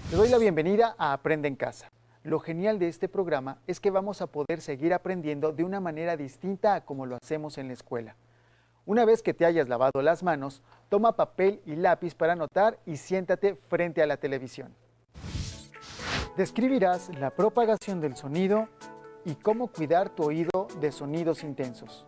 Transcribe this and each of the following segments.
Te doy la bienvenida a Aprende en Casa. Lo genial de este programa es que vamos a poder seguir aprendiendo de una manera distinta a como lo hacemos en la escuela. Una vez que te hayas lavado las manos, toma papel y lápiz para anotar y siéntate frente a la televisión. Describirás la propagación del sonido y cómo cuidar tu oído de sonidos intensos.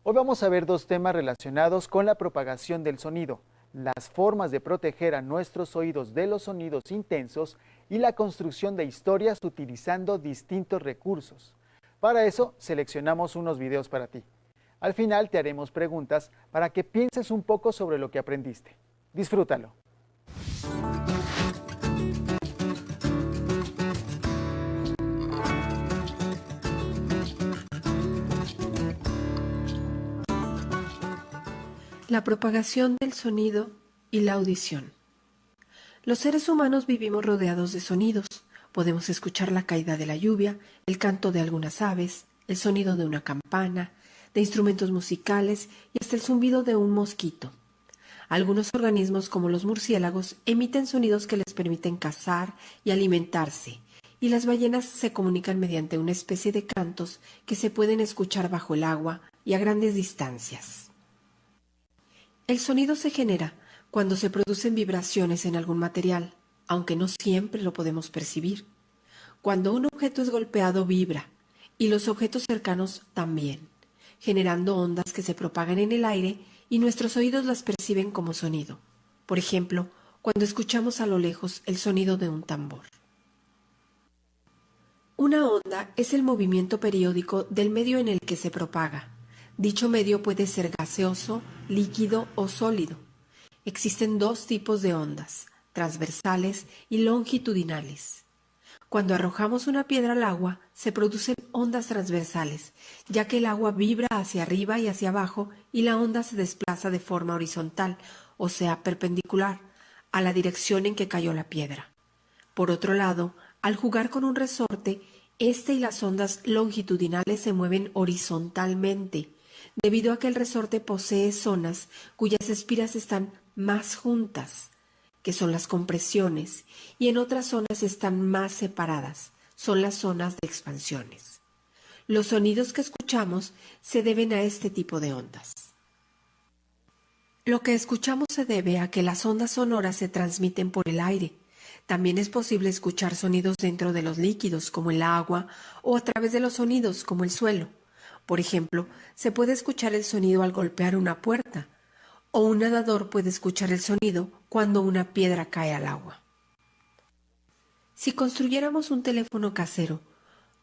Hoy vamos a ver dos temas relacionados con la propagación del sonido: las formas de proteger a nuestros oídos de los sonidos intensos y la construcción de historias utilizando distintos recursos. Para eso, seleccionamos unos videos para ti. Al final te haremos preguntas para que pienses un poco sobre lo que aprendiste. Disfrútalo. La propagación del sonido y la audición. Los seres humanos vivimos rodeados de sonidos. Podemos escuchar la caída de la lluvia, el canto de algunas aves, el sonido de una campana, de instrumentos musicales y hasta el zumbido de un mosquito. Algunos organismos, como los murciélagos, emiten sonidos que les permiten cazar y alimentarse, y las ballenas se comunican mediante una especie de cantos que se pueden escuchar bajo el agua y a grandes distancias. El sonido se genera cuando se producen vibraciones en algún material, aunque no siempre lo podemos percibir. Cuando un objeto es golpeado, vibra, y los objetos cercanos también, generando ondas que se propagan en el aire y nuestros oídos las perciben como sonido. Por ejemplo, cuando escuchamos a lo lejos el sonido de un tambor. Una onda es el movimiento periódico del medio en el que se propaga. Dicho medio puede ser gaseoso, líquido o sólido. Existen dos tipos de ondas, transversales y longitudinales. Cuando arrojamos una piedra al agua, se producen ondas transversales, ya que el agua vibra hacia arriba y hacia abajo y la onda se desplaza de forma horizontal, o sea, perpendicular, a la dirección en que cayó la piedra. Por otro lado, al jugar con un resorte, este y las ondas longitudinales se mueven horizontalmente, debido a que el resorte posee zonas cuyas espiras están más juntas, que son las compresiones, y en otras zonas están más separadas, son las zonas de expansiones. Los sonidos que escuchamos se deben a este tipo de ondas. Lo que escuchamos se debe a que las ondas sonoras se transmiten por el aire. También es posible escuchar sonidos dentro de los líquidos, como el agua, o a través de los sonidos, como el suelo. Por ejemplo, se puede escuchar el sonido al golpear una puerta, o un nadador puede escuchar el sonido cuando una piedra cae al agua. Si construyéramos un teléfono casero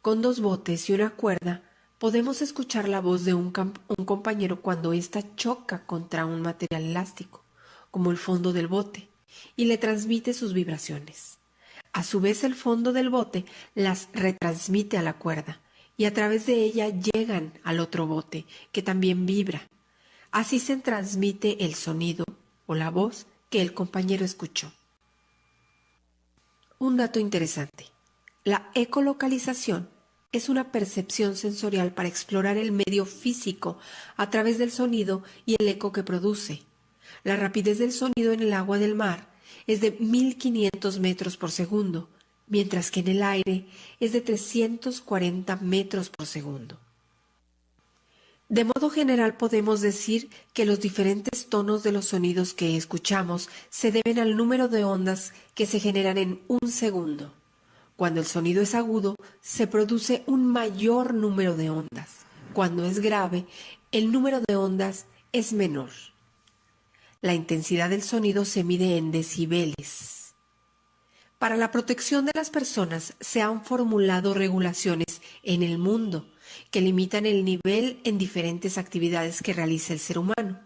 con dos botes y una cuerda, podemos escuchar la voz de un compañero cuando ésta choca contra un material elástico, como el fondo del bote, y le transmite sus vibraciones. A su vez, el fondo del bote las retransmite a la cuerda, y a través de ella llegan al otro bote, que también vibra. Así se transmite el sonido o la voz que el compañero escuchó. Un dato interesante: la ecolocalización es una percepción sensorial para explorar el medio físico a través del sonido y el eco que produce. La rapidez del sonido en el agua del mar es de 1500 metros por segundo, mientras que en el aire es de 340 metros por segundo. De modo general podemos decir que los diferentes tonos de los sonidos que escuchamos se deben al número de ondas que se generan en un segundo. Cuando el sonido es agudo, se produce un mayor número de ondas. Cuando es grave, el número de ondas es menor. La intensidad del sonido se mide en decibeles. Para la protección de las personas se han formulado regulaciones en el mundo que limitan el nivel en diferentes actividades que realiza el ser humano.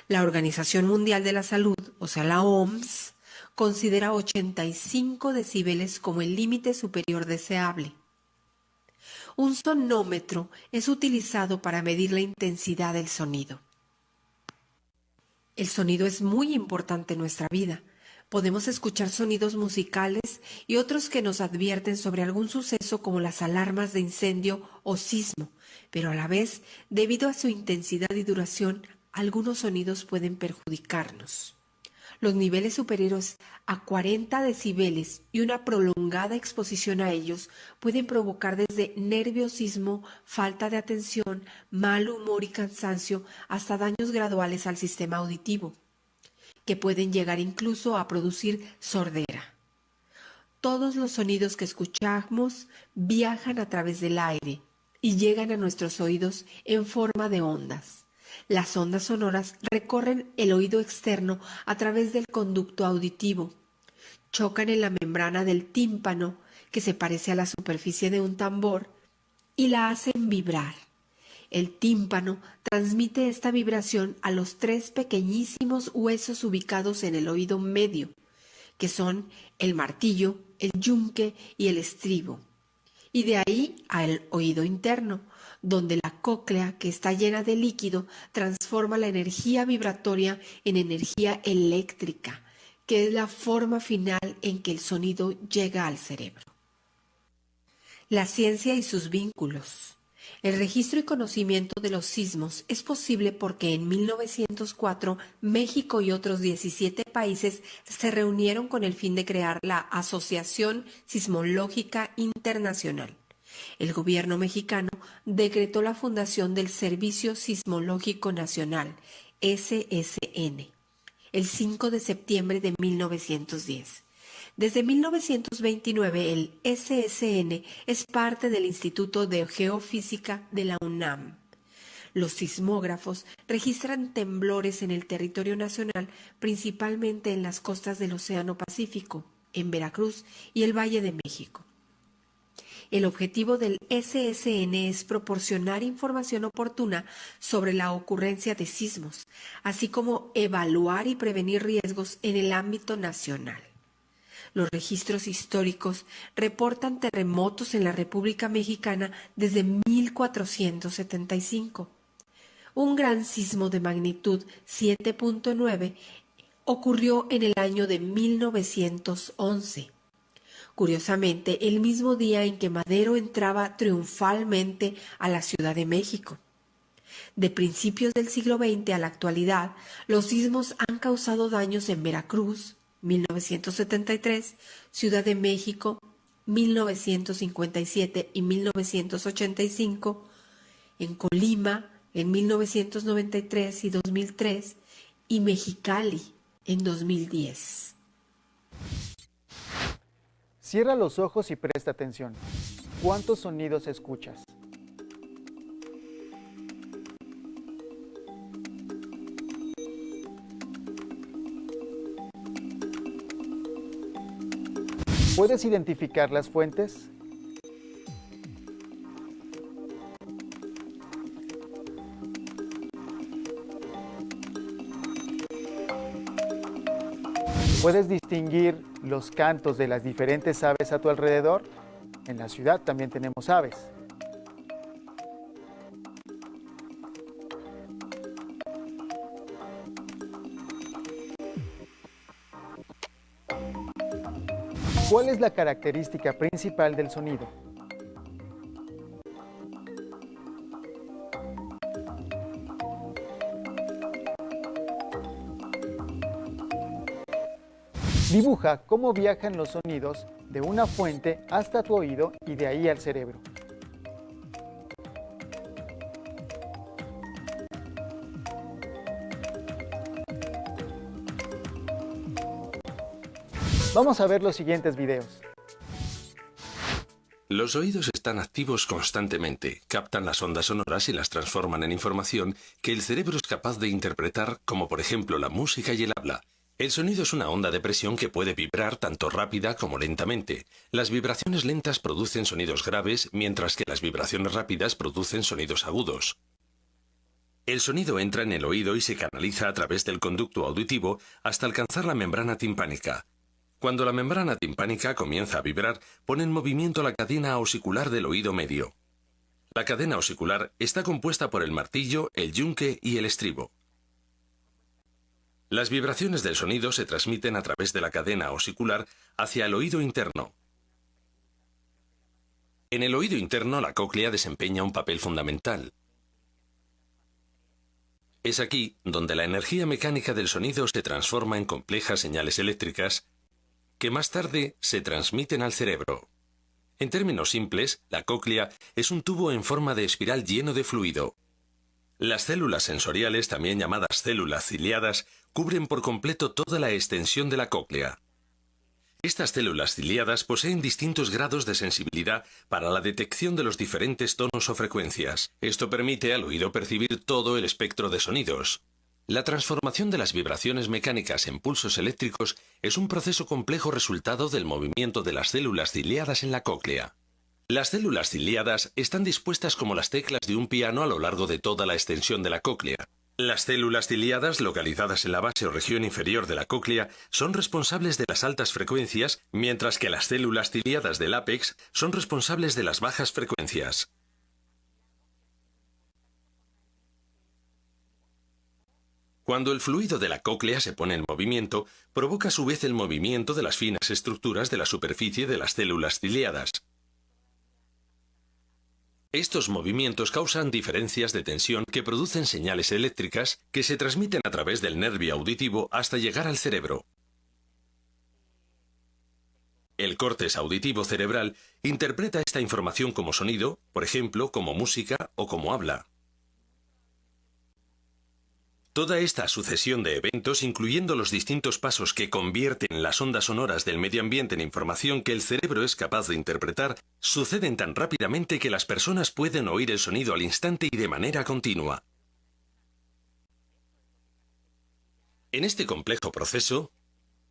La Organización Mundial de la Salud, o sea la OMS, considera 85 decibeles como el límite superior deseable. Un sonómetro es utilizado para medir la intensidad del sonido. El sonido es muy importante en nuestra vida. Podemos escuchar sonidos musicales y otros que nos advierten sobre algún suceso, como las alarmas de incendio o sismo, pero a la vez, debido a su intensidad y duración, algunos sonidos pueden perjudicarnos. Los niveles superiores a 40 decibeles y una prolongada exposición a ellos pueden provocar desde nerviosismo, falta de atención, mal humor y cansancio, hasta daños graduales al sistema auditivo, que pueden llegar incluso a producir sordera. Todos los sonidos que escuchamos viajan a través del aire y llegan a nuestros oídos en forma de ondas. Las ondas sonoras recorren el oído externo a través del conducto auditivo, chocan en la membrana del tímpano, que se parece a la superficie de un tambor, y la hacen vibrar. El tímpano transmite esta vibración a los 3 pequeñísimos huesos ubicados en el oído medio, que son el martillo, el yunque y el estribo, y de ahí al oído interno, donde la cóclea, que está llena de líquido, transforma la energía vibratoria en energía eléctrica, que es la forma final en que el sonido llega al cerebro. La ciencia y sus vínculos. El registro y conocimiento de los sismos es posible porque en 1904 México y otros 17 países se reunieron con el fin de crear la Asociación Sismológica Internacional. El gobierno mexicano decretó la fundación del Servicio Sismológico Nacional, SSN, el 5 de septiembre de 1910. Desde 1929 el SSN es parte del Instituto de Geofísica de la UNAM. Los sismógrafos registran temblores en el territorio nacional, principalmente en las costas del Océano Pacífico, en Veracruz y el Valle de México. El objetivo del SSN es proporcionar información oportuna sobre la ocurrencia de sismos, así como evaluar y prevenir riesgos en el ámbito nacional. Los registros históricos reportan terremotos en la República Mexicana desde 1475. Un gran sismo de magnitud 7.9 ocurrió en el año de 1911. Curiosamente, el mismo día en que Madero entraba triunfalmente a la Ciudad de México. De principios del siglo XX a la actualidad, los sismos han causado daños en Veracruz, 1973, Ciudad de México, 1957 y 1985, en Colima, en 1993 y 2003, y Mexicali, en 2010. Cierra los ojos y presta atención. ¿Cuántos sonidos escuchas? ¿Puedes identificar las fuentes? ¿Puedes distinguir los cantos de las diferentes aves a tu alrededor? En la ciudad también tenemos aves. ¿Cuál es la característica principal del sonido? Dibuja cómo viajan los sonidos de una fuente hasta tu oído y de ahí al cerebro. Vamos a ver los siguientes videos. Los oídos están activos constantemente, captan las ondas sonoras y las transforman en información que el cerebro es capaz de interpretar, como por ejemplo la música y el habla. El sonido es una onda de presión que puede vibrar tanto rápida como lentamente. Las vibraciones lentas producen sonidos graves, mientras que las vibraciones rápidas producen sonidos agudos. El sonido entra en el oído y se canaliza a través del conducto auditivo hasta alcanzar la membrana timpánica. Cuando la membrana timpánica comienza a vibrar, pone en movimiento la cadena osicular del oído medio. La cadena osicular está compuesta por el martillo, el yunque y el estribo. Las vibraciones del sonido se transmiten a través de la cadena osicular hacia el oído interno. En el oído interno, la cóclea desempeña un papel fundamental. Es aquí donde la energía mecánica del sonido se transforma en complejas señales eléctricas que más tarde se transmiten al cerebro. En términos simples, la cóclea es un tubo en forma de espiral lleno de fluido. Las células sensoriales, también llamadas células ciliadas, cubren por completo toda la extensión de la cóclea. Estas células ciliadas poseen distintos grados de sensibilidad para la detección de los diferentes tonos o frecuencias. Esto permite al oído percibir todo el espectro de sonidos. La transformación de las vibraciones mecánicas en pulsos eléctricos es un proceso complejo resultado del movimiento de las células ciliadas en la cóclea. Las células ciliadas están dispuestas como las teclas de un piano a lo largo de toda la extensión de la cóclea. Las células ciliadas, localizadas en la base o región inferior de la cóclea, son responsables de las altas frecuencias, mientras que las células ciliadas del ápex son responsables de las bajas frecuencias. Cuando el fluido de la cóclea se pone en movimiento, provoca a su vez el movimiento de las finas estructuras de la superficie de las células ciliadas. Estos movimientos causan diferencias de tensión que producen señales eléctricas que se transmiten a través del nervio auditivo hasta llegar al cerebro. El córtex auditivo cerebral interpreta esta información como sonido, por ejemplo, como música o como habla. Toda esta sucesión de eventos, incluyendo los distintos pasos que convierten las ondas sonoras del medio ambiente en información que el cerebro es capaz de interpretar, suceden tan rápidamente que las personas pueden oír el sonido al instante y de manera continua. En este complejo proceso,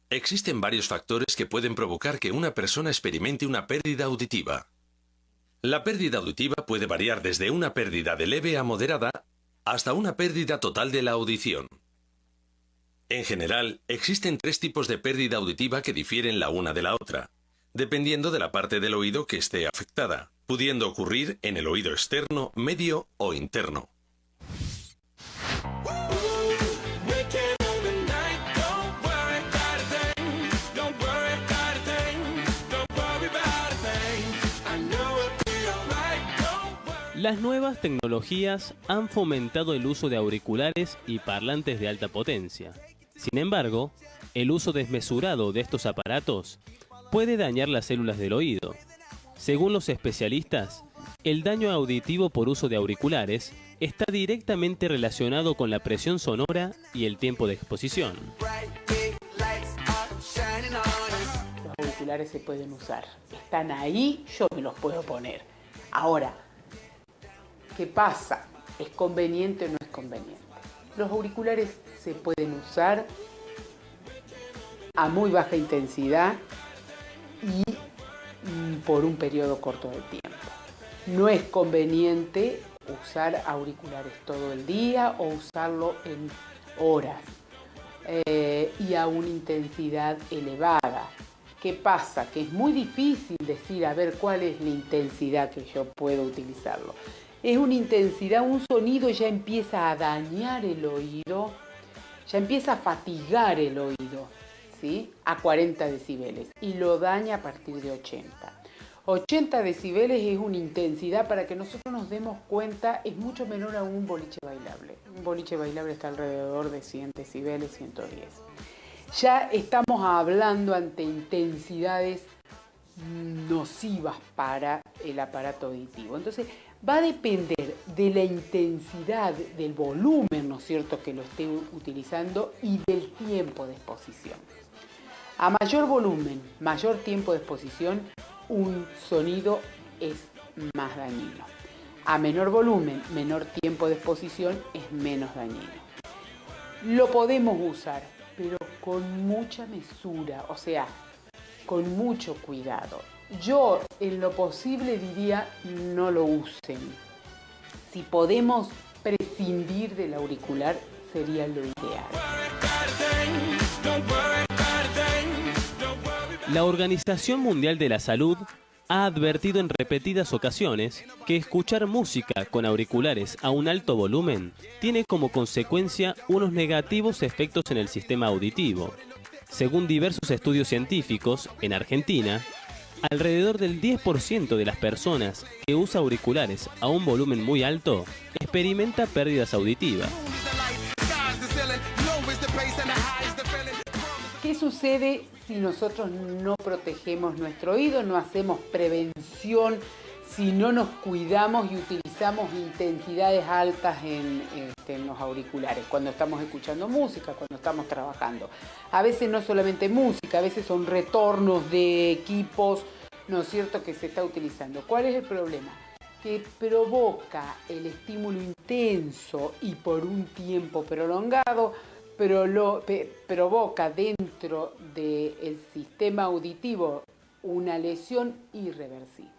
existen varios factores que pueden provocar que una persona experimente una pérdida auditiva. La pérdida auditiva puede variar desde una pérdida de leve a moderada hasta una pérdida total de la audición. En general, existen 3 tipos de pérdida auditiva que difieren la una de la otra, dependiendo de la parte del oído que esté afectada, pudiendo ocurrir en el oído externo, medio o interno. Las nuevas tecnologías han fomentado el uso de auriculares y parlantes de alta potencia. Sin embargo, el uso desmesurado de estos aparatos puede dañar las células del oído. Según los especialistas, el daño auditivo por uso de auriculares está directamente relacionado con la presión sonora y el tiempo de exposición. Los auriculares se pueden usar. Están ahí, yo me los puedo poner. Ahora, ¿qué pasa? ¿Es conveniente o no es conveniente? Los auriculares se pueden usar a muy baja intensidad y por un periodo corto de tiempo. No es conveniente usar auriculares todo el día o usarlo en horas y a una intensidad elevada. ¿Qué pasa? Que es muy difícil decir, a ver, cuál es la intensidad que yo puedo utilizarlo. Es una intensidad, un sonido ya empieza a dañar el oído, ya empieza a fatigar el oído, ¿sí? A 40 decibeles y lo daña a partir de 80. 80 decibeles es una intensidad, para que nosotros nos demos cuenta, es mucho menor a un boliche bailable. Un boliche bailable está alrededor de 100 decibeles, 110. Ya estamos hablando ante intensidades nocivas para el aparato auditivo. Entonces, va a depender de la intensidad, del volumen, ¿no es cierto?, que lo esté utilizando y del tiempo de exposición. A mayor volumen, mayor tiempo de exposición, un sonido es más dañino. A menor volumen, menor tiempo de exposición, es menos dañino. Lo podemos usar, pero con mucha mesura, o sea, con mucho cuidado. Yo, en lo posible, diría no lo usen. Si podemos prescindir del auricular, sería lo ideal. La Organización Mundial de la Salud ha advertido en repetidas ocasiones que escuchar música con auriculares a un alto volumen tiene como consecuencia unos negativos efectos en el sistema auditivo. Según diversos estudios científicos, en Argentina, alrededor del 10% de las personas que usa auriculares a un volumen muy alto experimenta pérdidas auditivas. ¿Qué sucede si nosotros no protegemos nuestro oído, no hacemos prevención, si no nos cuidamos y utilizamos intensidades altas en los auriculares, cuando estamos escuchando música, cuando estamos trabajando? A veces no solamente música, a veces son retornos de equipos, ¿no es cierto?, que se está utilizando. ¿Cuál es el problema? Que provoca el estímulo intenso y por un tiempo prolongado, provoca dentro del sistema auditivo una lesión irreversible.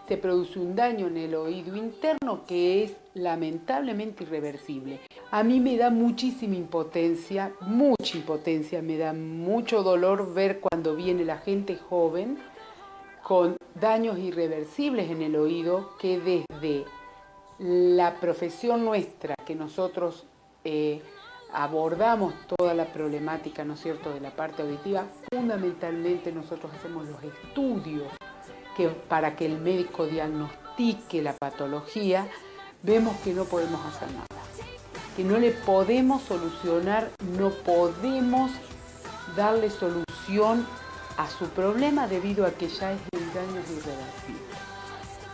Se produce un daño en el oído interno que es lamentablemente irreversible. A mí me da muchísima impotencia, mucha impotencia, me da mucho dolor ver cuando viene la gente joven con daños irreversibles en el oído, que desde la profesión nuestra, que nosotros abordamos toda la problemática, ¿no es cierto?, de la parte auditiva, fundamentalmente nosotros hacemos los estudios para que el médico diagnostique la patología, vemos que no podemos hacer nada, que no le podemos solucionar, no podemos darle solución a su problema debido a que ya es el daño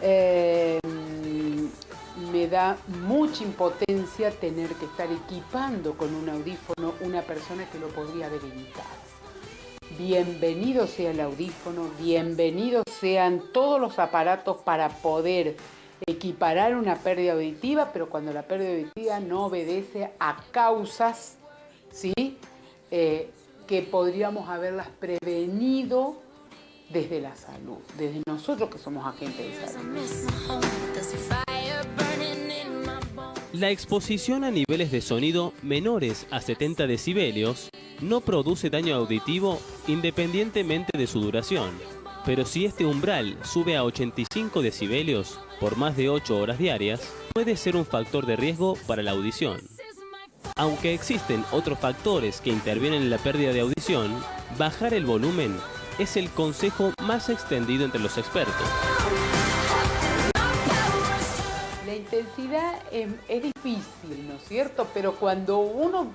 irreversible. Me da mucha impotencia tener que estar equipando con un audífono una persona que lo podría haber evitado. Bienvenido sea el audífono, bienvenidos sean todos los aparatos para poder equiparar una pérdida auditiva, pero cuando la pérdida auditiva no obedece a causas, ¿sí?, que podríamos haberlas prevenido desde la salud, desde nosotros que somos agentes de salud. La exposición a niveles de sonido menores a 70 decibelios no produce daño auditivo independientemente de su duración, pero si este umbral sube a 85 decibelios por más de 8 horas diarias, puede ser un factor de riesgo para la audición. Aunque existen otros factores que intervienen en la pérdida de audición, bajar el volumen es el consejo más extendido entre los expertos. La intensidad es difícil, ¿no es cierto? Pero cuando uno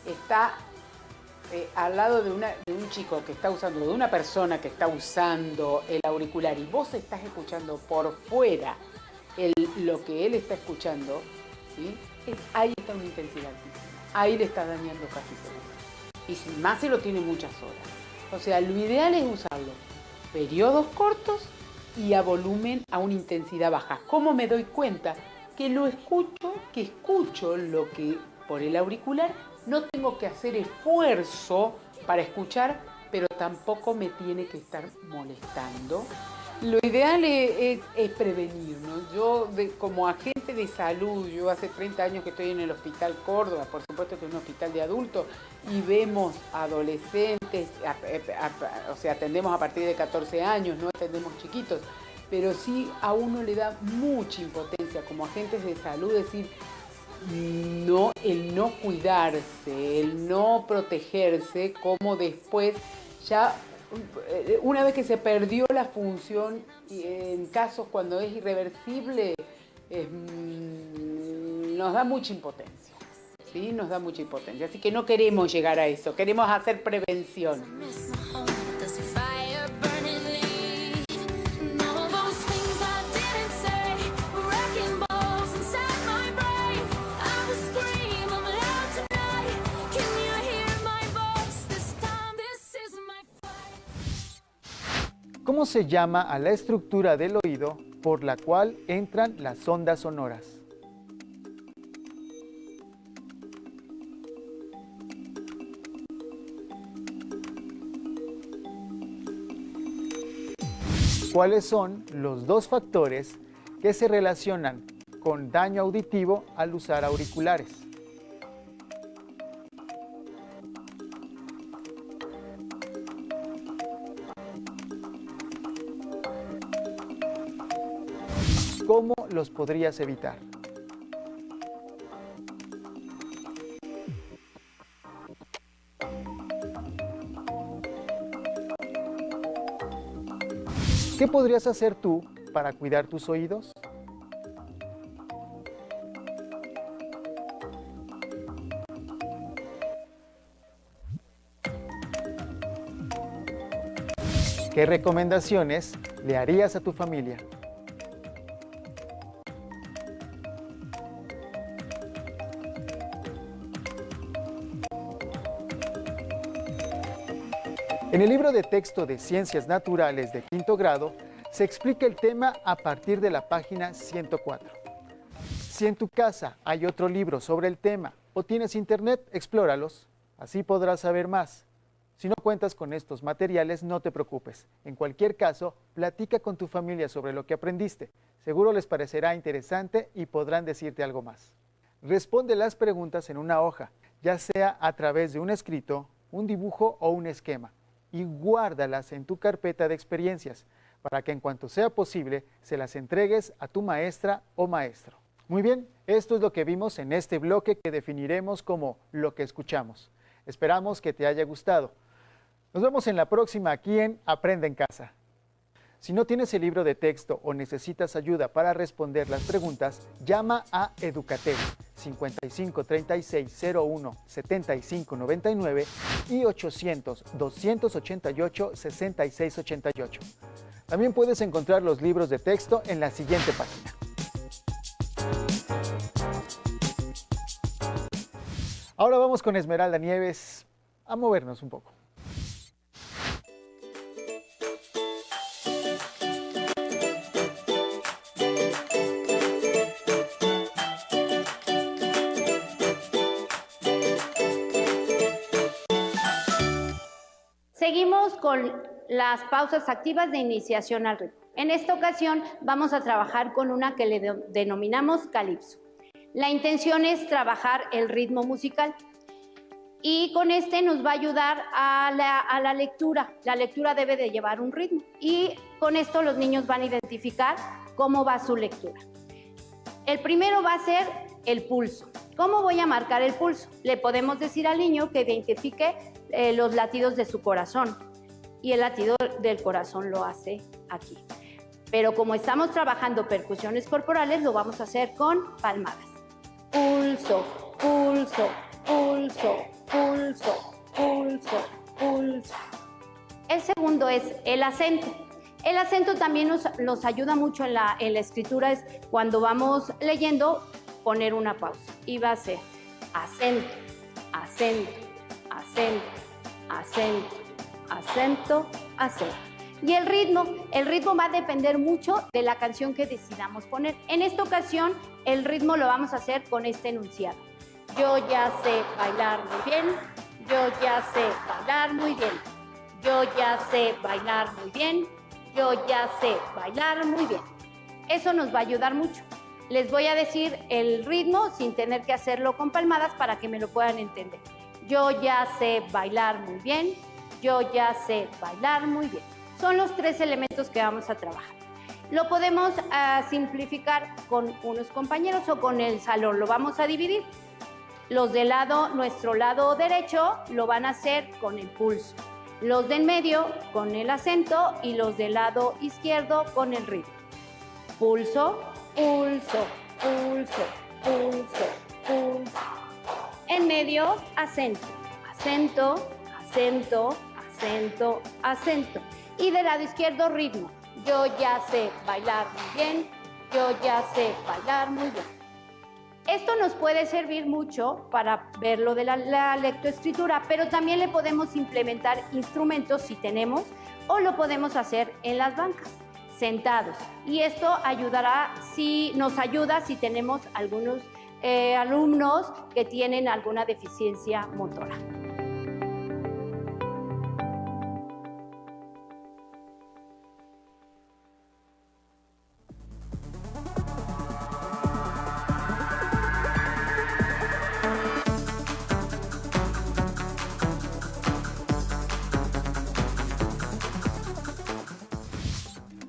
está al lado de un chico que está usando, de una persona que está usando el auricular y vos estás escuchando por fuera lo que él está escuchando, ¿sí?, ahí está una intensidad altísima, ahí le está dañando casi seguro. Y si más se lo tiene muchas horas. O sea, lo ideal es usarlo periodos cortos y a volumen a una intensidad baja. ¿Cómo me doy cuenta? Que escucho lo que por el auricular, no tengo que hacer esfuerzo para escuchar, pero tampoco me tiene que estar molestando. Lo ideal es prevenir, ¿no? Yo, como agente de salud, yo hace 30 años que estoy en el Hospital Córdoba, por supuesto que es un hospital de adultos, y vemos adolescentes, o sea, atendemos a partir de 14 años, no atendemos chiquitos, pero sí a uno le da mucha impotencia como agentes de salud decir, no, el no cuidarse, el no protegerse, como después ya, una vez que se perdió la función, y en casos cuando es irreversible, nos da mucha impotencia, ¿sí? Nos da mucha impotencia. Así que no queremos llegar a eso, queremos hacer prevención. ¿Cómo se llama a la estructura del oído por la cual entran las ondas sonoras? ¿Cuáles son los dos factores que se relacionan con daño auditivo al usar auriculares? ¿Cómo los podrías evitar? ¿Qué podrías hacer tú para cuidar tus oídos? ¿Qué recomendaciones le harías a tu familia? En el libro de texto de Ciencias Naturales de quinto grado, se explica el tema a partir de la página 104. Si en tu casa hay otro libro sobre el tema o tienes internet, explóralos, así podrás saber más. Si no cuentas con estos materiales, no te preocupes. En cualquier caso, platica con tu familia sobre lo que aprendiste. Seguro les parecerá interesante y podrán decirte algo más. Responde las preguntas en una hoja, ya sea a través de un escrito, un dibujo o un esquema, y guárdalas en tu carpeta de experiencias, para que en cuanto sea posible se las entregues a tu maestra o maestro. Muy bien, esto es lo que vimos en este bloque que definiremos como lo que escuchamos. Esperamos que te haya gustado. Nos vemos en la próxima aquí en Aprende en Casa. Si no tienes el libro de texto o necesitas ayuda para responder las preguntas, llama a Educatel 55 36 01 75 99 y 800 288 66 88. También puedes encontrar los libros de texto en la siguiente página. Ahora vamos con Esmeralda Nieves a movernos un poco. Seguimos con las pausas activas de iniciación al ritmo. En esta ocasión vamos a trabajar con una que le denominamos calipso. La intención es trabajar el ritmo musical y con este nos va a ayudar a la lectura. La lectura debe de llevar un ritmo y con esto los niños van a identificar cómo va su lectura. El primero va a ser el pulso. ¿Cómo voy a marcar el pulso? Le podemos decir al niño que identifique los latidos de su corazón y el latido del corazón lo hace aquí. Pero como estamos trabajando percusiones corporales, lo vamos a hacer con palmadas. Pulso, pulso, pulso, pulso, pulso, pulso. El segundo es el acento. El acento también nos ayuda mucho en la escritura, es cuando vamos leyendo, poner una pausa. Y va a ser acento, acento, acento, acento, acento, acento. Y el ritmo va a depender mucho de la canción que decidamos poner. En esta ocasión, el ritmo lo vamos a hacer con este enunciado. Yo ya sé bailar muy bien, yo ya sé bailar muy bien, yo ya sé bailar muy bien, yo ya sé bailar muy bien. Eso nos va a ayudar mucho. Les voy a decir el ritmo sin tener que hacerlo con palmadas para que me lo puedan entender. Yo ya sé bailar muy bien, yo ya sé bailar muy bien. Son los tres elementos que vamos a trabajar. Lo podemos simplificar con unos compañeros o con el salón. Lo vamos a dividir. Los de nuestro lado derecho lo van a hacer con el pulso. Los de en medio con el acento y los del lado izquierdo con el ritmo. Pulso, pulso, pulso, pulso, pulso. En medio, acento, acento, acento, acento, acento. Y del lado izquierdo, ritmo. Yo ya sé bailar muy bien, yo ya sé bailar muy bien. Esto nos puede servir mucho para ver lo de la lectoescritura, pero también le podemos implementar instrumentos si tenemos, o lo podemos hacer en las bancas, sentados. Y esto nos ayuda si tenemos algunos alumnos que tienen alguna deficiencia motora.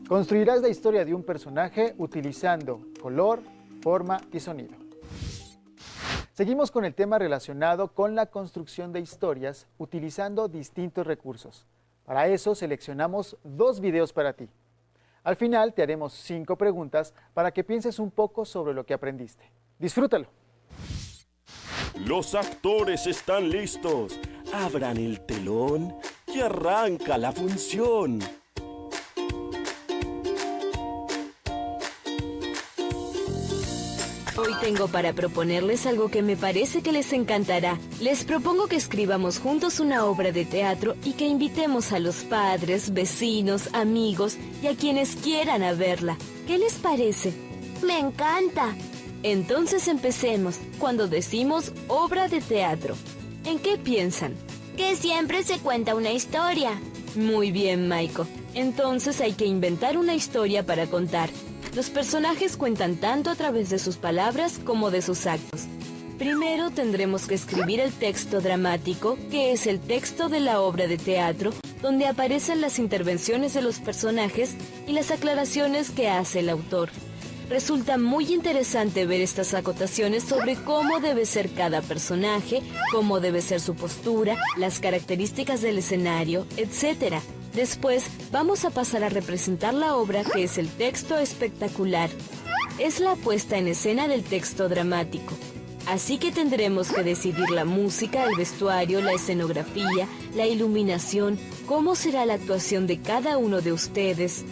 Construirás la historia de un personaje utilizando color, forma y sonido. Seguimos con el tema relacionado con la construcción de historias utilizando distintos recursos. Para eso seleccionamos 2 videos para ti. Al final te haremos 5 preguntas para que pienses un poco sobre lo que aprendiste. Disfrútalo. Los actores están listos. Abran el telón y arranca la función. Tengo para proponerles algo que me parece que les encantará. Les propongo que escribamos juntos una obra de teatro y que invitemos a los padres, vecinos, amigos y a quienes quieran a verla. ¿Qué les parece? Me encanta. Entonces empecemos, cuando decimos obra de teatro. ¿En qué piensan? Que siempre se cuenta una historia. Muy bien, Maiko. Entonces hay que inventar una historia para contar. Los personajes cuentan tanto a través de sus palabras como de sus actos. Primero tendremos que escribir el texto dramático, que es el texto de la obra de teatro, donde aparecen las intervenciones de los personajes y las aclaraciones que hace el autor. Resulta muy interesante ver estas acotaciones sobre cómo debe ser cada personaje, cómo debe ser su postura, las características del escenario, etc. Después vamos a pasar a representar la obra, que es el texto espectacular. Es la puesta en escena del texto dramático. Así que tendremos que decidir la música, el vestuario, la escenografía, la iluminación, cómo será la actuación de cada uno de ustedes.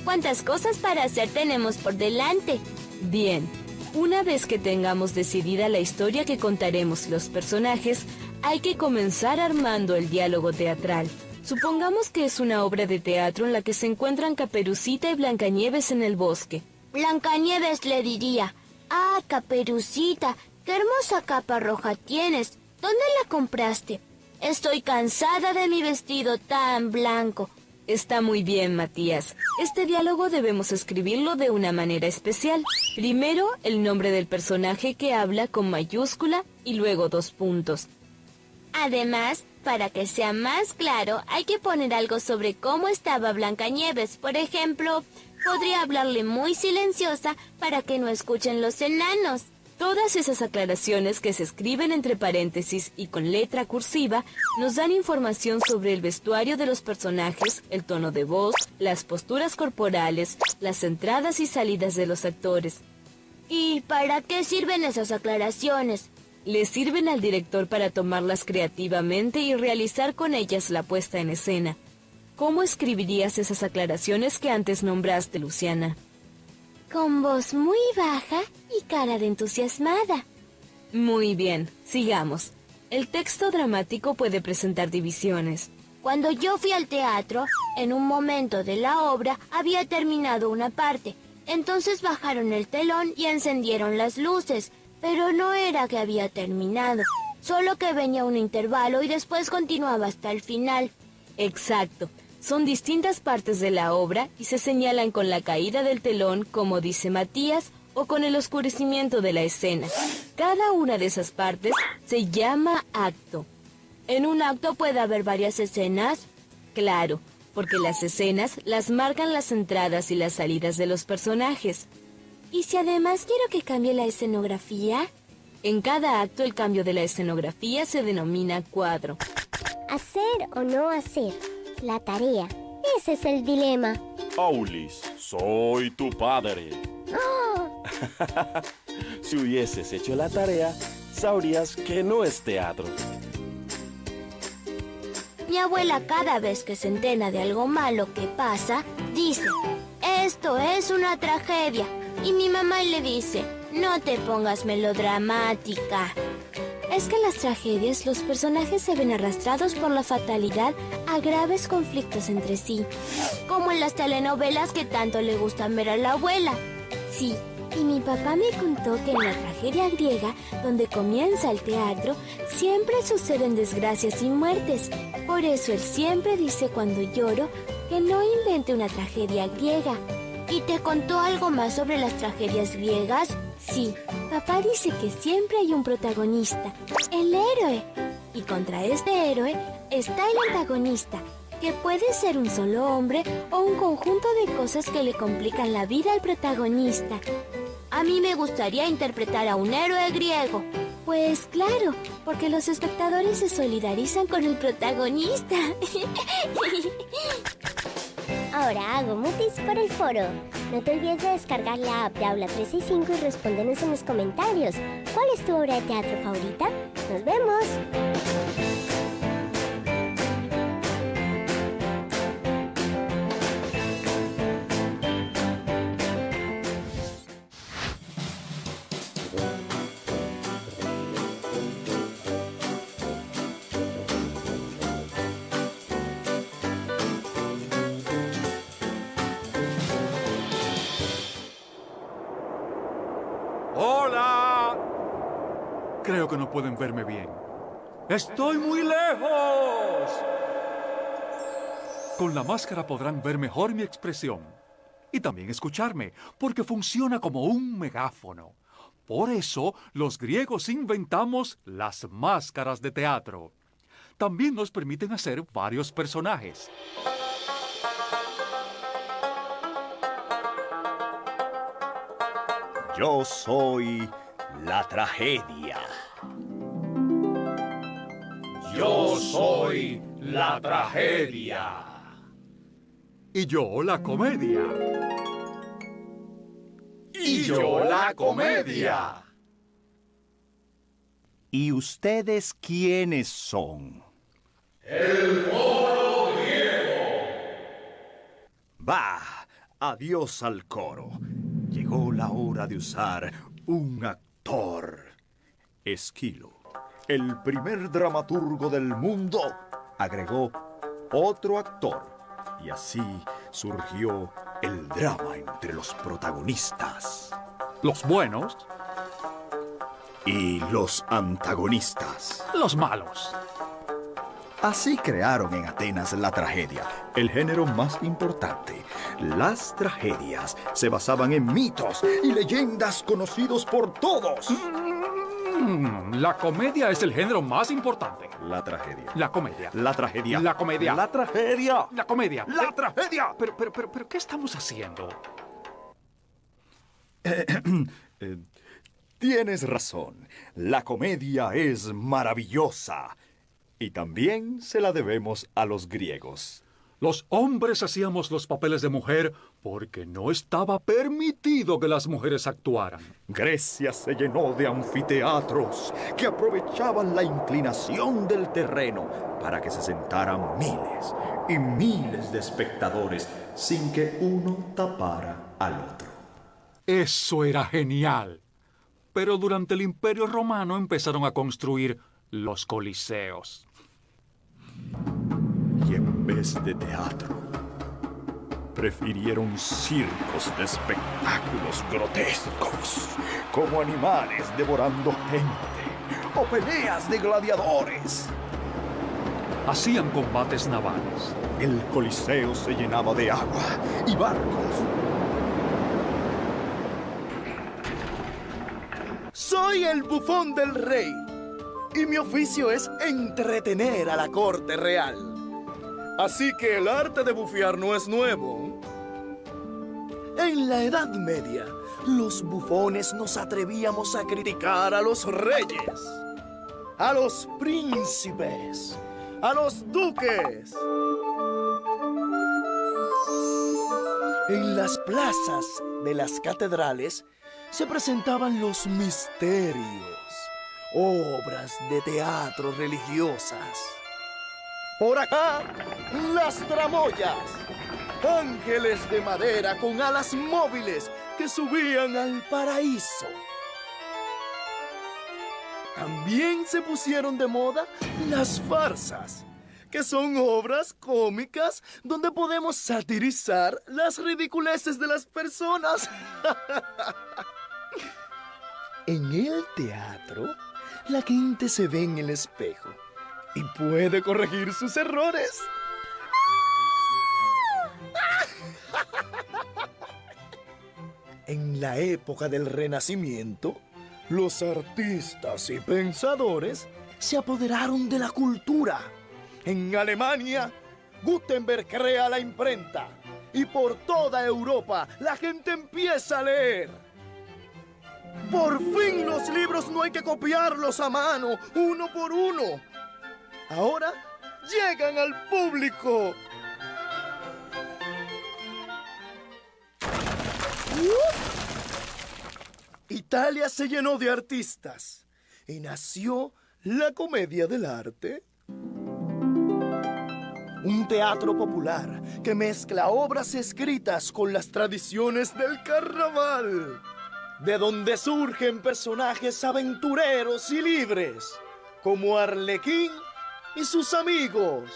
¿Cuántas cosas para hacer tenemos por delante? Bien, una vez que tengamos decidida la historia que contaremos los personajes, hay que comenzar armando el diálogo teatral. Supongamos que es una obra de teatro en la que se encuentran Caperucita y Blancanieves en el bosque. Blancanieves le diría: «Ah, Caperucita, qué hermosa capa roja tienes. ¿Dónde la compraste? Estoy cansada de mi vestido tan blanco». Está muy bien, Matías. Este diálogo debemos escribirlo de una manera especial. Primero, el nombre del personaje que habla con mayúscula y luego 2 puntos. Además, para que sea más claro, hay que poner algo sobre cómo estaba Blancanieves. Por ejemplo, podría hablarle muy silenciosa para que no escuchen los enanos. Todas esas aclaraciones que se escriben entre paréntesis y con letra cursiva nos dan información sobre el vestuario de los personajes, el tono de voz, las posturas corporales, las entradas y salidas de los actores. ¿Y para qué sirven esas aclaraciones? Le sirven al director para tomarlas creativamente y realizar con ellas la puesta en escena. ¿Cómo escribirías esas aclaraciones que antes nombraste, Luciana? Con voz muy baja y cara de entusiasmada. Muy bien, sigamos. El texto dramático puede presentar divisiones. Cuando yo fui al teatro, en un momento de la obra había terminado una parte. Entonces bajaron el telón y encendieron las luces. Pero no era que había terminado, solo que venía un intervalo y después continuaba hasta el final. Exacto. Son distintas partes de la obra y se señalan con la caída del telón, como dice Matías, o con el oscurecimiento de la escena. Cada una de esas partes se llama acto. ¿En un acto puede haber varias escenas? Claro, porque las escenas las marcan las entradas y las salidas de los personajes. ¿Y si además quiero que cambie la escenografía? En cada acto el cambio de la escenografía se denomina cuadro. ¿Hacer o no hacer? La tarea. Ese es el dilema. Aulis, soy tu padre. ¡Oh! Si hubieses hecho la tarea, sabrías que no es teatro. Mi abuela, cada vez que se entera de algo malo que pasa, dice: «Esto es una tragedia». Y mi mamá le dice: «No te pongas melodramática». Es que en las tragedias los personajes se ven arrastrados por la fatalidad a graves conflictos entre sí. Como en las telenovelas que tanto le gustan ver a la abuela. Sí, y mi papá me contó que en la tragedia griega, donde comienza el teatro, siempre suceden desgracias y muertes. Por eso él siempre dice cuando lloro que no invente una tragedia griega. ¿Y te contó algo más sobre las tragedias griegas? Sí, papá dice que siempre hay un protagonista, el héroe. Y contra este héroe está el antagonista, que puede ser un solo hombre o un conjunto de cosas que le complican la vida al protagonista. A mí me gustaría interpretar a un héroe griego. Pues claro, porque los espectadores se solidarizan con el protagonista. Ahora hago mutis por el foro. No te olvides de descargar la app de Aula 365 y respóndenos en los comentarios. ¿Cuál es tu obra de teatro favorita? ¡Nos vemos! Creo que no pueden verme bien. ¡Estoy muy lejos! Con la máscara podrán ver mejor mi expresión. Y también escucharme, porque funciona como un megáfono. Por eso, los griegos inventamos las máscaras de teatro. También nos permiten hacer varios personajes. Yo soy la tragedia. Yo soy la tragedia. Y yo la comedia. Y yo la comedia. ¿Y ustedes quiénes son? El coro griego. Va, adiós al coro. Llegó la hora de usar un actor. Esquilo, el primer dramaturgo del mundo, agregó otro actor. Y así surgió el drama entre los protagonistas. Los buenos. Y los antagonistas. Los malos. Así crearon en Atenas la tragedia, el género más importante. Las tragedias se basaban en mitos y leyendas conocidos por todos. La comedia es el género más importante. La tragedia. La comedia. La tragedia. La comedia. La tragedia. La comedia. La tragedia. Pero, ¿qué estamos haciendo? Tienes razón. La comedia es maravillosa. Y también se la debemos a los griegos. Los hombres hacíamos los papeles de mujer porque no estaba permitido que las mujeres actuaran. Grecia se llenó de anfiteatros que aprovechaban la inclinación del terreno para que se sentaran miles y miles de espectadores sin que uno tapara al otro. Eso era genial. Pero durante el Imperio Romano empezaron a construir los coliseos. Y en vez de teatro, prefirieron circos de espectáculos grotescos, como animales devorando gente, o peleas de gladiadores. Hacían combates navales. El coliseo se llenaba de agua y barcos. Soy el bufón del rey, y mi oficio es entretener a la corte real. Así que el arte de bufear no es nuevo. En la Edad Media, los bufones nos atrevíamos a criticar a los reyes, a los príncipes, a los duques. En las plazas de las catedrales se presentaban los misterios, obras de teatro religiosas. Por acá, las tramoyas, ángeles de madera con alas móviles que subían al paraíso. También se pusieron de moda las farsas, que son obras cómicas donde podemos satirizar las ridiculeces de las personas. En el teatro, la gente se ve en el espejo y puede corregir sus errores. En la época del Renacimiento, los artistas y pensadores se apoderaron de la cultura. En Alemania, Gutenberg crea la imprenta y por toda Europa la gente empieza a leer. Por fin los libros no hay que copiarlos a mano, uno por uno. Ahora llegan al público. Italia se llenó de artistas y nació la comedia del arte. Un teatro popular que mezcla obras escritas con las tradiciones del carnaval, de donde surgen personajes aventureros y libres, como Arlequín y sus amigos.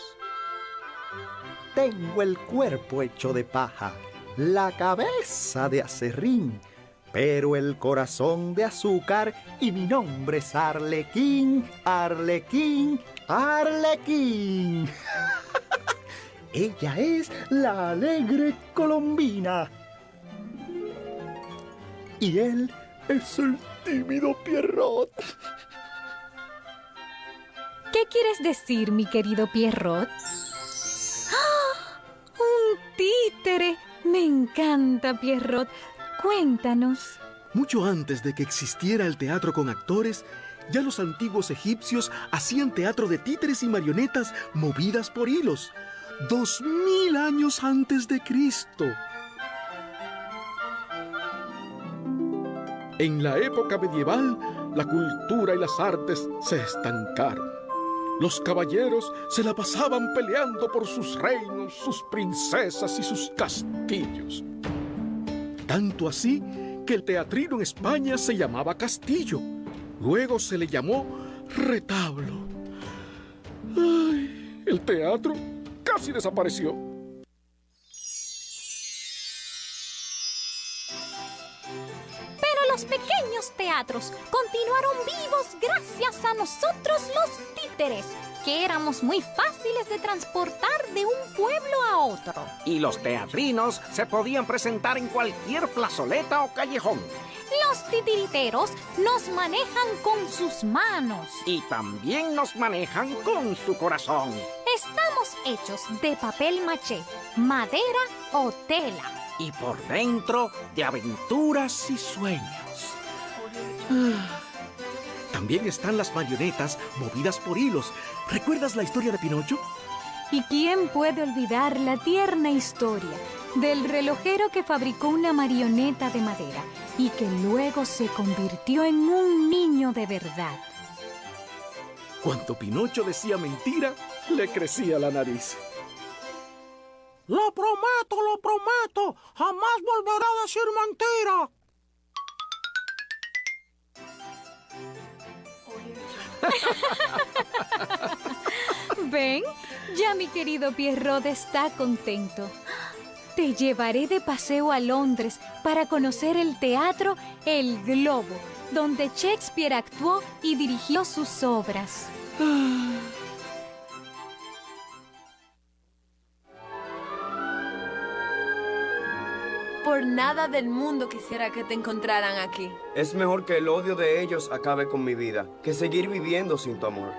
Tengo el cuerpo hecho de paja, la cabeza de aserrín, Pero el corazón de azúcar y mi nombre es Arlequín, Arlequín, Arlequín. Ella es la alegre Colombina. Y él es el tímido Pierrot. ¿Qué quieres decir, mi querido Pierrot? ¡Ah! ¡Un títere! Me encanta, Pierrot. Cuéntanos. Mucho antes de que existiera el teatro con actores, ya los antiguos egipcios hacían teatro de títeres y marionetas movidas por hilos. 2000 años antes de Cristo. En la época medieval, la cultura y las artes se estancaron. Los caballeros se la pasaban peleando por sus reinos, sus princesas y sus castillos. Tanto así que el teatrino en España se llamaba castillo. Luego se le llamó retablo. ¡Ay! El teatro casi desapareció. Pero los pequeños teatros continuaron vivos gracias a nosotros los títeres, que éramos muy fáciles de transportar de un pueblo a otro. Y los teatrinos se podían presentar en cualquier plazoleta o callejón. Los titiriteros nos manejan con sus manos. Y también nos manejan con su corazón. Estamos hechos de papel maché, madera o tela. Y por dentro de aventuras y sueños. También están las marionetas movidas por hilos. ¿Recuerdas la historia de Pinocho? ¿Y quién puede olvidar la tierna historia del relojero que fabricó una marioneta de madera y que luego se convirtió en un niño de verdad? Cuando Pinocho decía mentira, le crecía la nariz. Lo prometo, jamás volveré a decir mentira. ¿Ven? Ya mi querido Pierrot está contento. Te llevaré de paseo a Londres para conocer el teatro El Globo, donde Shakespeare actuó y dirigió sus obras. Por nada del mundo quisiera que te encontraran aquí. Es mejor que el odio de ellos acabe con mi vida, que seguir viviendo sin tu amor.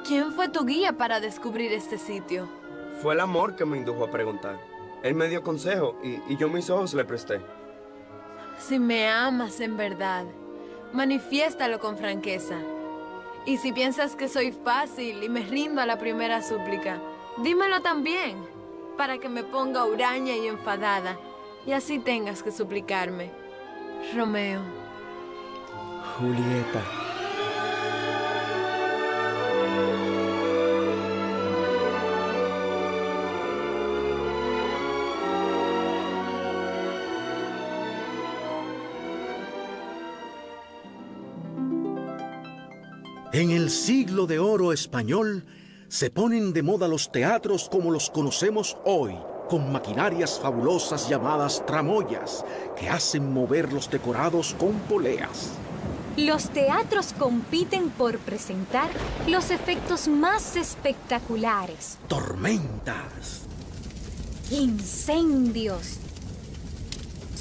¿Quién fue tu guía para descubrir este sitio? Fue el amor que me indujo a preguntar. Él me dio consejo y yo mis ojos le presté. Si me amas en verdad, manifiéstalo con franqueza. Y si piensas que soy fácil y me rindo a la primera súplica, dímelo también, para que me ponga huraña y enfadada, y así tengas que suplicarme. Romeo. Julieta. En el siglo de oro español, se ponen de moda los teatros como los conocemos hoy, con maquinarias fabulosas llamadas tramoyas, que hacen mover los decorados con poleas. Los teatros compiten por presentar los efectos más espectaculares. Tormentas. Incendios.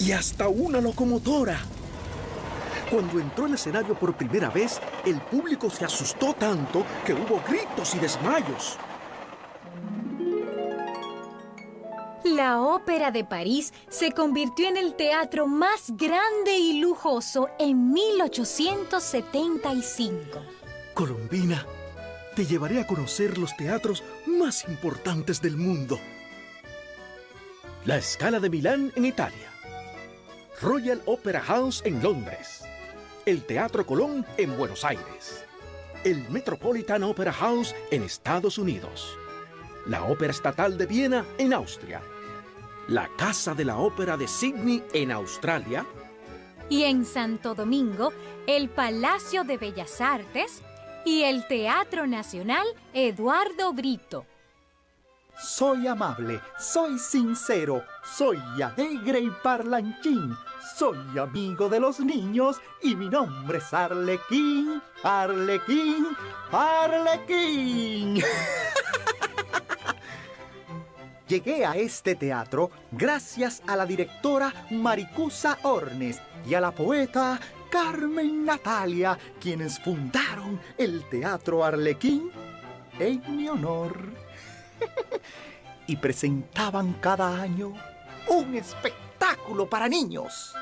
Y hasta una locomotora. Cuando entró al escenario por primera vez, el público se asustó tanto que hubo gritos y desmayos. La Ópera de París se convirtió en el teatro más grande y lujoso en 1875. Colombina, te llevaré a conocer los teatros más importantes del mundo. La Scala de Milán en Italia. Royal Opera House en Londres. El Teatro Colón en Buenos Aires. El Metropolitan Opera House en Estados Unidos. La Ópera Estatal de Viena en Austria. La Casa de la Ópera de Sydney en Australia. Y en Santo Domingo, el Palacio de Bellas Artes y el Teatro Nacional Eduardo Brito. Soy amable, soy sincero, soy alegre y parlanchín, Soy amigo de los niños y mi nombre es Arlequín, Arlequín, Arlequín. Llegué a este teatro gracias a la directora Maricusa Ornes y a la poeta Carmen Natalia, quienes fundaron el Teatro Arlequín en mi honor. Y presentaban cada año un espectáculo para niños.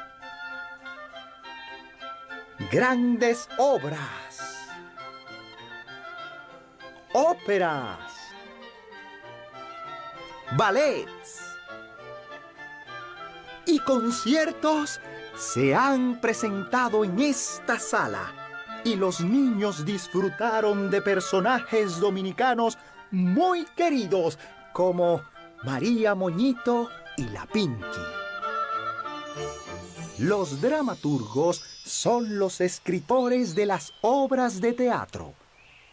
Grandes obras, óperas, ballets y conciertos se han presentado en esta sala y los niños disfrutaron de personajes dominicanos muy queridos como María Moñito y la Pinky. Los dramaturgos son los escritores de las obras de teatro.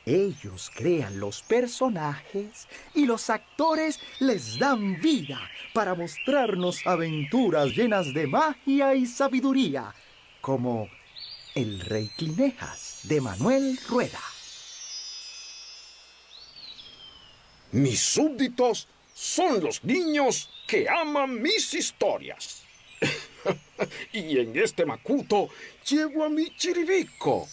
Ellos crean los personajes y los actores les dan vida para mostrarnos aventuras llenas de magia y sabiduría, como El Rey Clinejas de Manuel Rueda. Mis súbditos son los niños que aman mis historias. Y en este macuto llevo a mi chiribico.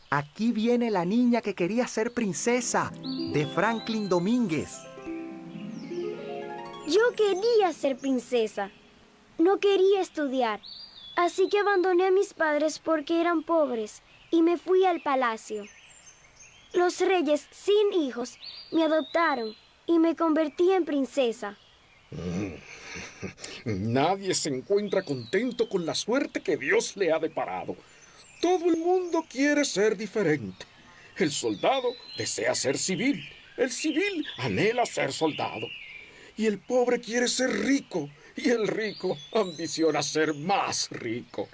Aquí viene la niña que quería ser princesa, de Franklin Domínguez. Yo quería ser princesa. No quería estudiar. Así que abandoné a mis padres porque eran pobres y me fui al palacio. Los reyes sin hijos me adoptaron y me convertí en princesa. Nadie se encuentra contento con la suerte que Dios le ha deparado. Todo el mundo quiere ser diferente. El soldado desea ser civil. El civil anhela ser soldado. Y el pobre quiere ser rico. Y el rico ambiciona ser más rico.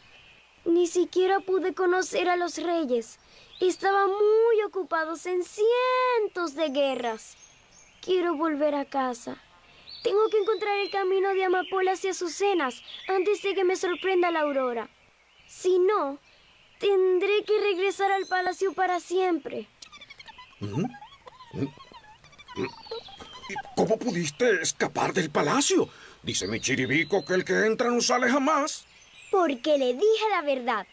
Ni siquiera pude conocer a los reyes. Estaban muy ocupados en cientos de guerras. Quiero volver a casa. Tengo que encontrar el camino de amapolas y azucenas antes de que me sorprenda la aurora. Si no, tendré que regresar al palacio para siempre. ¿Cómo pudiste escapar del palacio? Dice mi chiribico que el que entra no sale jamás. Porque le dije la verdad.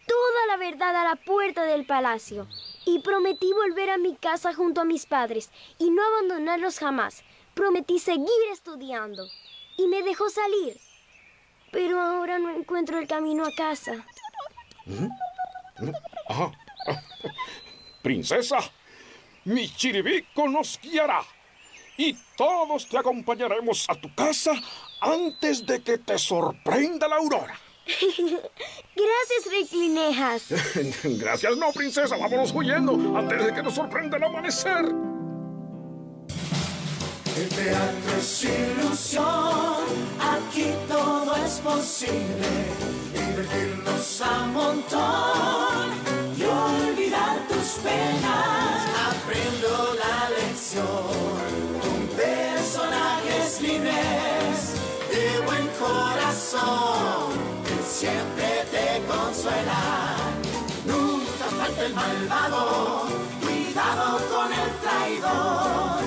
Toda la verdad a la puerta del palacio. Y prometí volver a mi casa junto a mis padres y no abandonarlos jamás. Prometí seguir estudiando. Y me dejó salir. Pero ahora no encuentro el camino a casa. Princesa, mi chiribico nos guiará. Y todos te acompañaremos a tu casa antes de que te sorprenda la aurora. Gracias, Rey Clinejas. Gracias no, princesa. Vámonos huyendo antes de que nos sorprenda el amanecer. El teatro es ilusión, aquí todo es posible. Divertirnos a montón y olvidar tus penas. Aprendo la lección. Un personaje es Inés, de buen corazón, que siempre te consuela. Nunca falta el malvado, cuidado con el traidor.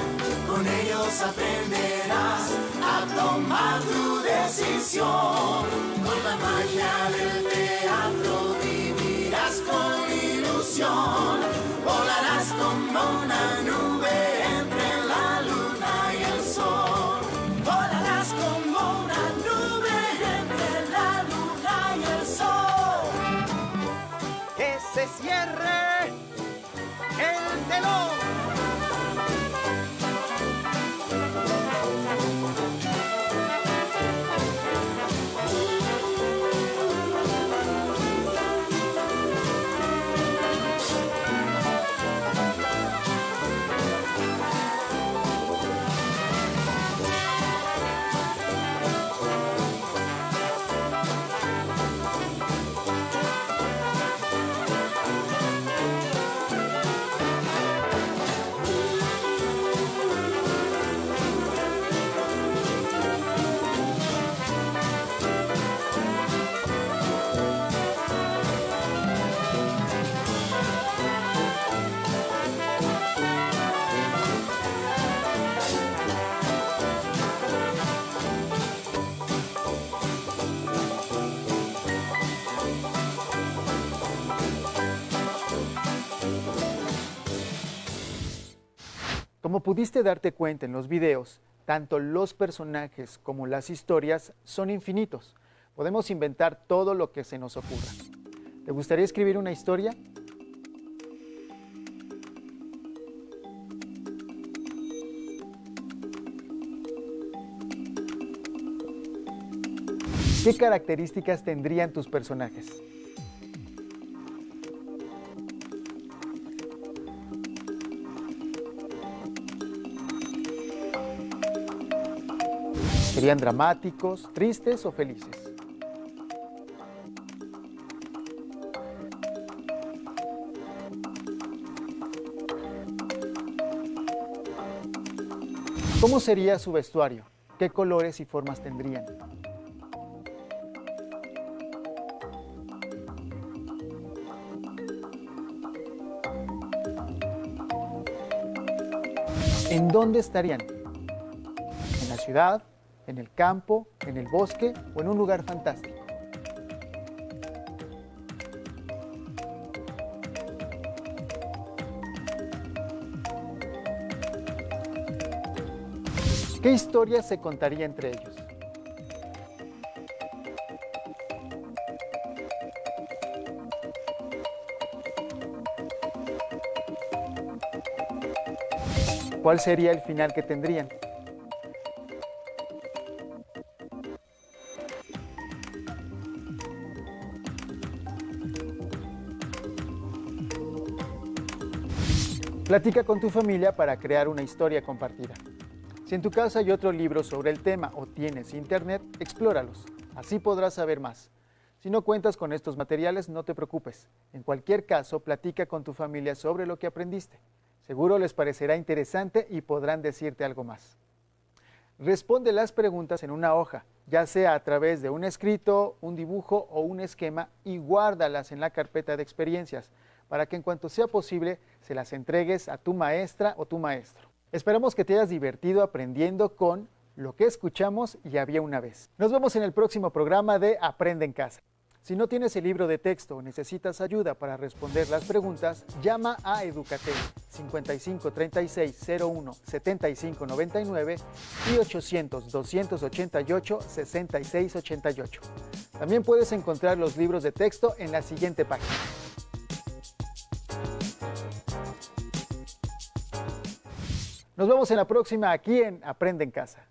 Con ellos aprenderás a tomar tu decisión. Con la magia del teatro vivirás con ilusión. Volarás como una nube entre la luna y el sol. Volarás como una nube entre la luna y el sol. ¡Que se cierre el telón! Como pudiste darte cuenta en los videos, tanto los personajes como las historias son infinitos. Podemos inventar todo lo que se nos ocurra. ¿Te gustaría escribir una historia? ¿Qué características tendrían tus personajes? ¿Serían dramáticos, tristes o felices? ¿Cómo sería su vestuario? ¿Qué colores y formas tendrían? ¿En dónde estarían? ¿En la ciudad? ¿En el campo? ¿En el bosque? ¿O en un lugar fantástico? ¿Qué historia se contaría entre ellos? ¿Cuál sería el final que tendrían? Platica con tu familia para crear una historia compartida. Si en tu casa hay otro libro sobre el tema o tienes internet, explóralos. Así podrás saber más. Si no cuentas con estos materiales, no te preocupes. En cualquier caso, platica con tu familia sobre lo que aprendiste. Seguro les parecerá interesante y podrán decirte algo más. Responde las preguntas en una hoja, ya sea a través de un escrito, un dibujo o un esquema, y guárdalas en la carpeta de experiencias, para que en cuanto sea posible se las entregues a tu maestra o tu maestro. Esperamos que te hayas divertido aprendiendo con Lo que escuchamos y había una vez. Nos vemos en el próximo programa de Aprende en Casa. Si no tienes el libro de texto o necesitas ayuda para responder las preguntas, llama a Educatel 55 36 01 75 99 y 800 288 66 88. También puedes encontrar los libros de texto en la siguiente página. Nos vemos en la próxima aquí en Aprende en Casa.